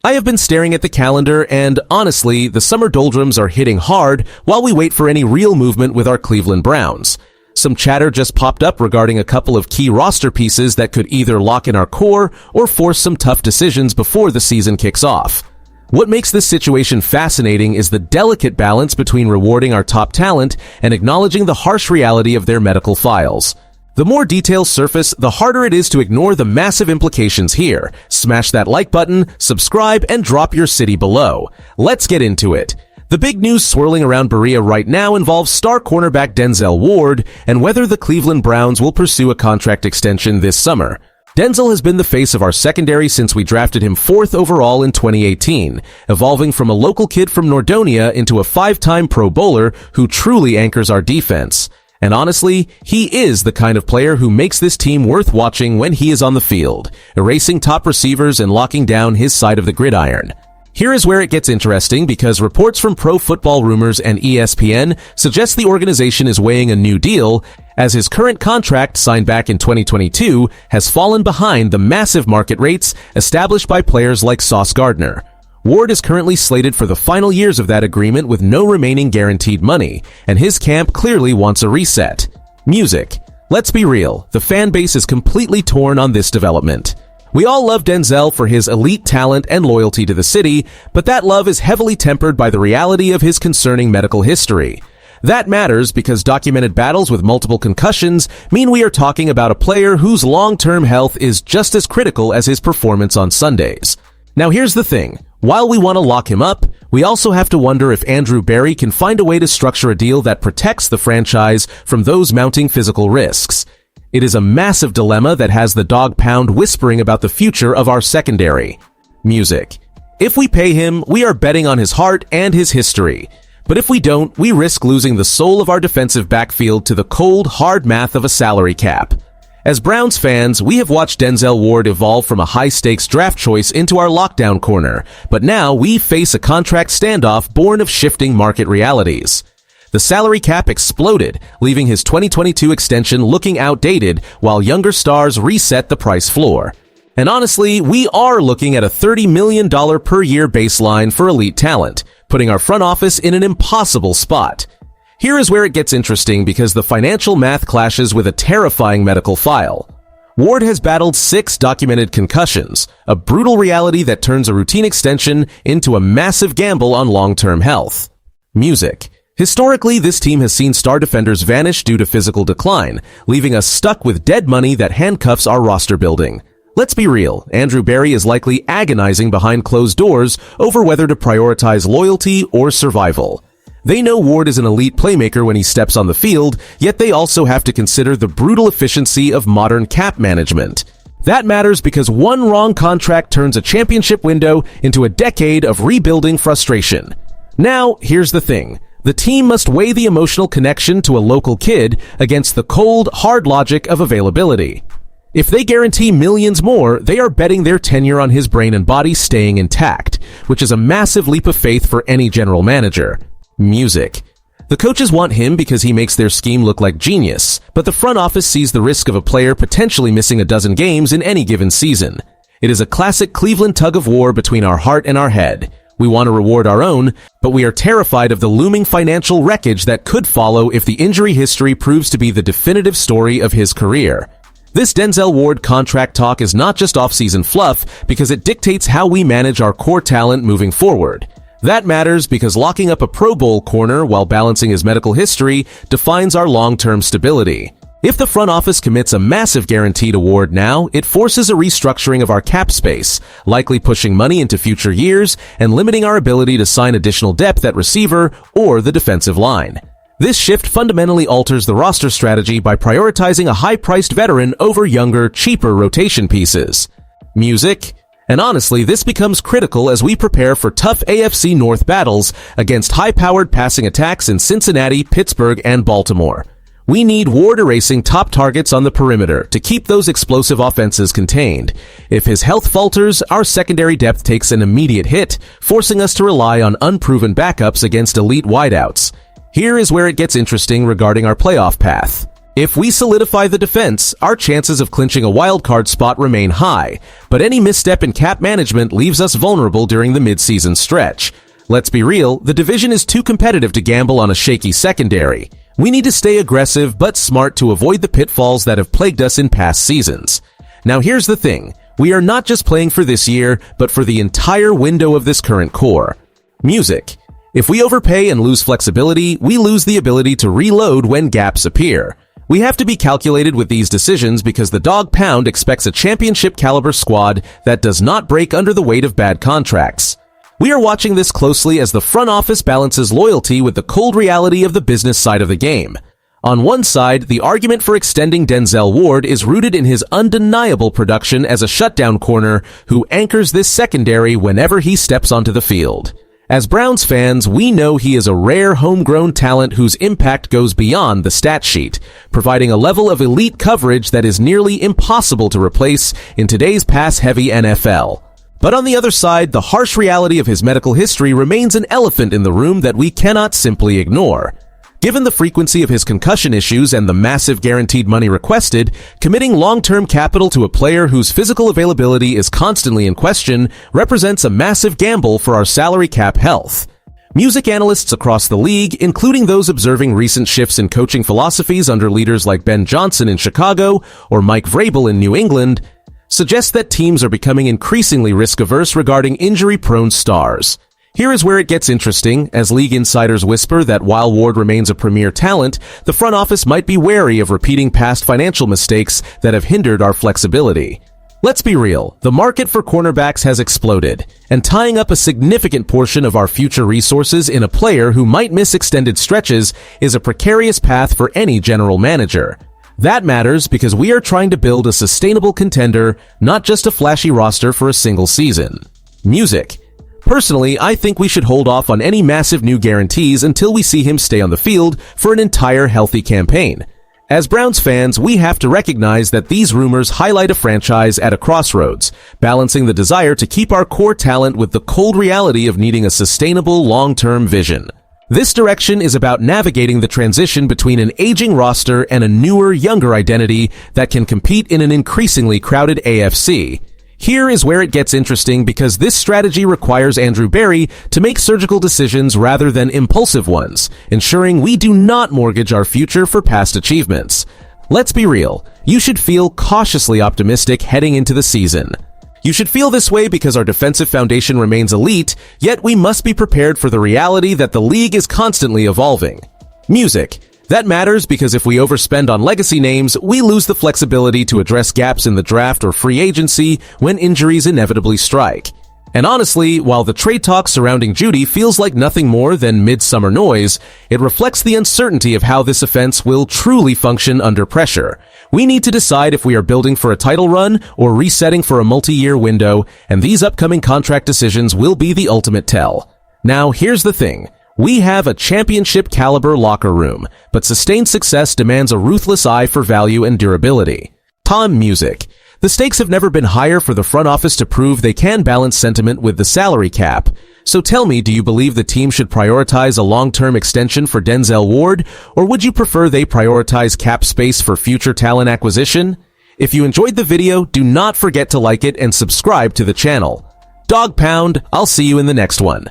I have been staring at the calendar, and honestly, the summer doldrums are hitting hard while we wait for any real movement with our Cleveland Browns. Some chatter just popped up regarding a couple of key roster pieces that could either lock in our core or force some tough decisions before the season kicks off. What makes this situation fascinating is the delicate balance between rewarding our top talent and acknowledging the harsh reality of their medical files. The more details surface, the harder it is to ignore the massive implications here. Smash that like button, subscribe, and drop your city below. Let's get into it. The big news swirling around Berea right now involves star cornerback Denzel Ward and whether the Cleveland Browns will pursue a contract extension this summer. Denzel has been the face of our secondary since we drafted him 4th overall in 2018, evolving from a local kid from Nordonia into a 5-time Pro Bowler who truly anchors our defense. And honestly, he is the kind of player who makes this team worth watching when he is on the field, erasing top receivers and locking down his side of the gridiron. Here is where it gets interesting because reports from Pro Football Rumors and ESPN suggest the organization is weighing a new deal, as his current contract signed back in 2022 has fallen behind the massive market rates established by players like Sauce Gardner. Ward is currently slated for the final years of that agreement with no remaining guaranteed money, and his camp clearly wants a reset. Music. Let's be real, the fan base is completely torn on this development. We all love Denzel for his elite talent and loyalty to the city, but that love is heavily tempered by the reality of his concerning medical history. That matters because documented battles with multiple concussions mean we are talking about a player whose long-term health is just as critical as his performance on Sundays. Now here's the thing. While we want to lock him up, we also have to wonder if Andrew Berry can find a way to structure a deal that protects the franchise from those mounting physical risks. It is a massive dilemma that has the Dawg Pound whispering about the future of our secondary. Music. If we pay him, we are betting on his heart and his history. But if we don't, we risk losing the soul of our defensive backfield to the cold, hard math of a salary cap. As Browns fans, we have watched Denzel Ward evolve from a high-stakes draft choice into our lockdown corner, but now we face a contract standoff born of shifting market realities. The salary cap exploded, leaving his 2022 extension looking outdated while younger stars reset the price floor. And honestly, we are looking at a $30 million per year baseline for elite talent, putting our front office in an impossible spot. Here is where it gets interesting because the financial math clashes with a terrifying medical file. Ward has battled 6 documented concussions, a brutal reality that turns a routine extension into a massive gamble on long-term health. Music. Historically, this team has seen star defenders vanish due to physical decline, leaving us stuck with dead money that handcuffs our roster building. Let's be real, Andrew Berry is likely agonizing behind closed doors over whether to prioritize loyalty or survival. They know Ward is an elite playmaker when he steps on the field, yet they also have to consider the brutal efficiency of modern cap management. That matters because one wrong contract turns a championship window into a decade of rebuilding frustration. Now, here's the thing. The team must weigh the emotional connection to a local kid against the cold, hard logic of availability. If they guarantee millions more, they are betting their tenure on his brain and body staying intact, which is a massive leap of faith for any general manager. Music. The coaches want him because he makes their scheme look like genius, but the front office sees the risk of a player potentially missing a dozen games in any given season. It is a classic Cleveland tug-of-war between our heart and our head. We want to reward our own, but we are terrified of the looming financial wreckage that could follow if the injury history proves to be the definitive story of his career. This Denzel Ward contract talk is not just off-season fluff because it dictates how we manage our core talent moving forward. That matters because locking up a Pro Bowl corner while balancing his medical history defines our long-term stability. If the front office commits a massive guarantee to Ward now, it forces a restructuring of our cap space, likely pushing money into future years and limiting our ability to sign additional depth at receiver or the defensive line. This shift fundamentally alters the roster strategy by prioritizing a high-priced veteran over younger, cheaper rotation pieces. Music. And honestly, this becomes critical as we prepare for tough AFC North battles against high-powered passing attacks in Cincinnati, Pittsburgh, and Baltimore. We need Ward erasing top targets on the perimeter to keep those explosive offenses contained. If his health falters, our secondary depth takes an immediate hit, forcing us to rely on unproven backups against elite wideouts. Here is where it gets interesting regarding our playoff path. If we solidify the defense, our chances of clinching a wildcard spot remain high, but any misstep in cap management leaves us vulnerable during the mid-season stretch. Let's be real, the division is too competitive to gamble on a shaky secondary. We need to stay aggressive but smart to avoid the pitfalls that have plagued us in past seasons. Now here's the thing, we are not just playing for this year, but for the entire window of this current core. Music. If we overpay and lose flexibility, we lose the ability to reload when gaps appear. We have to be calculated with these decisions because the Dawg Pound expects a championship-caliber squad that does not break under the weight of bad contracts. We are watching this closely as the front office balances loyalty with the cold reality of the business side of the game. On one side, the argument for extending Denzel Ward is rooted in his undeniable production as a shutdown corner who anchors this secondary whenever he steps onto the field. As Browns fans, we know he is a rare homegrown talent whose impact goes beyond the stat sheet, providing a level of elite coverage that is nearly impossible to replace in today's pass-heavy NFL. But on the other side, the harsh reality of his medical history remains an elephant in the room that we cannot simply ignore. Given the frequency of his concussion issues and the massive guaranteed money requested, committing long-term capital to a player whose physical availability is constantly in question represents a massive gamble for our salary cap health. Music analysts across the league, including those observing recent shifts in coaching philosophies under leaders like Ben Johnson in Chicago or Mike Vrabel in New England, suggest that teams are becoming increasingly risk-averse regarding injury-prone stars. Here is where it gets interesting, as league insiders whisper that while Ward remains a premier talent, the front office might be wary of repeating past financial mistakes that have hindered our flexibility. Let's be real, the market for cornerbacks has exploded, and tying up a significant portion of our future resources in a player who might miss extended stretches is a precarious path for any general manager. That matters because we are trying to build a sustainable contender, not just a flashy roster for a single season. Music. Personally, I think we should hold off on any massive new guarantees until we see him stay on the field for an entire healthy campaign. As Browns fans, we have to recognize that these rumors highlight a franchise at a crossroads, balancing the desire to keep our core talent with the cold reality of needing a sustainable long-term vision. This direction is about navigating the transition between an aging roster and a newer, younger identity that can compete in an increasingly crowded AFC. Here is where it gets interesting because this strategy requires Andrew Berry to make surgical decisions rather than impulsive ones, ensuring we do not mortgage our future for past achievements. Let's be real, you should feel cautiously optimistic heading into the season. You should feel this way because our defensive foundation remains elite, yet we must be prepared for the reality that the league is constantly evolving. Music. That matters because if we overspend on legacy names, we lose the flexibility to address gaps in the draft or free agency when injuries inevitably strike. And honestly, while the trade talk surrounding Jeudy feels like nothing more than midsummer noise, it reflects the uncertainty of how this offense will truly function under pressure. We need to decide if we are building for a title run or resetting for a multi-year window, and these upcoming contract decisions will be the ultimate tell. Now, here's the thing. We have a championship-caliber locker room, but sustained success demands a ruthless eye for value and durability. Music. The stakes have never been higher for the front office to prove they can balance sentiment with the salary cap. So tell me, do you believe the team should prioritize a long-term extension for Denzel Ward, or would you prefer they prioritize cap space for future talent acquisition? If you enjoyed the video, do not forget to like it and subscribe to the channel. Dawg Pound, I'll see you in the next one.